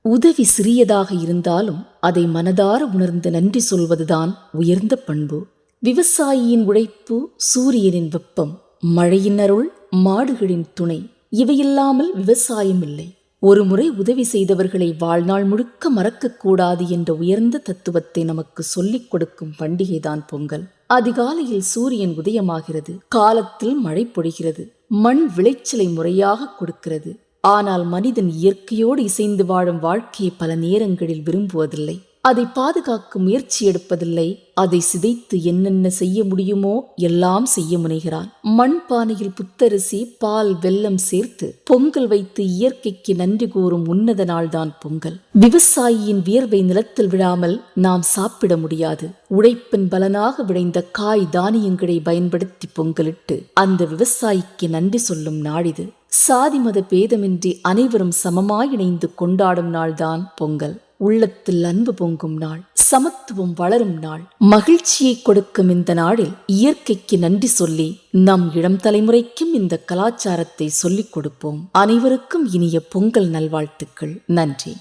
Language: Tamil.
உதவி சிறியதாக இருந்தாலும் அதை மனதார உணர்ந்து நன்றி சொல்வதுதான் உயர்ந்த பண்பு. விவசாயியின் உழைப்பு, சூரியனின் வெப்பம், மழையின் அருள், மாடுகளின் துணை, இவையில்லாமல் விவசாயம் இல்லை. ஒருமுறை உதவி செய்தவர்களை வாழ்நாள் முழுக்க மறக்கக்கூடாது என்ற உயர்ந்த தத்துவத்தை நமக்கு சொல்லிக் கொடுக்கும் பண்டிகைதான் பொங்கல். அதிகாலையில் சூரியன் உதயமாகிறது, காலத்தில் மழை பொழிகிறது, மண் விளைச்சலை முறையாக கொடுக்கிறது. ஆனால் மனிதன் இயற்கையோடு இசைந்து வாழும் வாழ்க்கையை பல நேரங்களில் விரும்புவதில்லை. அதை பாதுகாக்க முயற்சி எடுப்பதில்லை. அதை சிதைத்து என்னென்ன செய்ய முடியுமோ எல்லாம் செய்ய முனைகிறான். மண் பானையில் புத்தரிசி, பால், வெல்லம் சேர்த்து பொங்கல் வைத்து இயற்கைக்கு நன்றி கூறும் உன்னத நாள்தான் பொங்கல். விவசாயியின் வியர்வை நிலத்தில் விழாமல் நாம் சாப்பிட முடியாது. உழைப்பின் பலனாக விளைந்த காய் தானியங்களை பயன்படுத்தி பொங்கலிட்டு அந்த விவசாயிக்கு நன்றி சொல்லும் நாளிது. சாதி மத பேதமின்றி அனைவரும் சமமாய் இணைந்து கொண்டாடும் நாள்தான் பொங்கல். உள்ளத்தில் அன்பு பொங்கும் நாள், சமத்துவம் வளரும் நாள். மகிழ்ச்சியை கொடுக்கும் இந்த நாளில் இயற்கைக்கு நன்றி சொல்லி நம் இளம் தலைமுறைக்கும் இந்த கலாச்சாரத்தை சொல்லிக் கொடுப்போம். அனைவருக்கும் இனிய பொங்கல் நல்வாழ்த்துக்கள். நன்றி.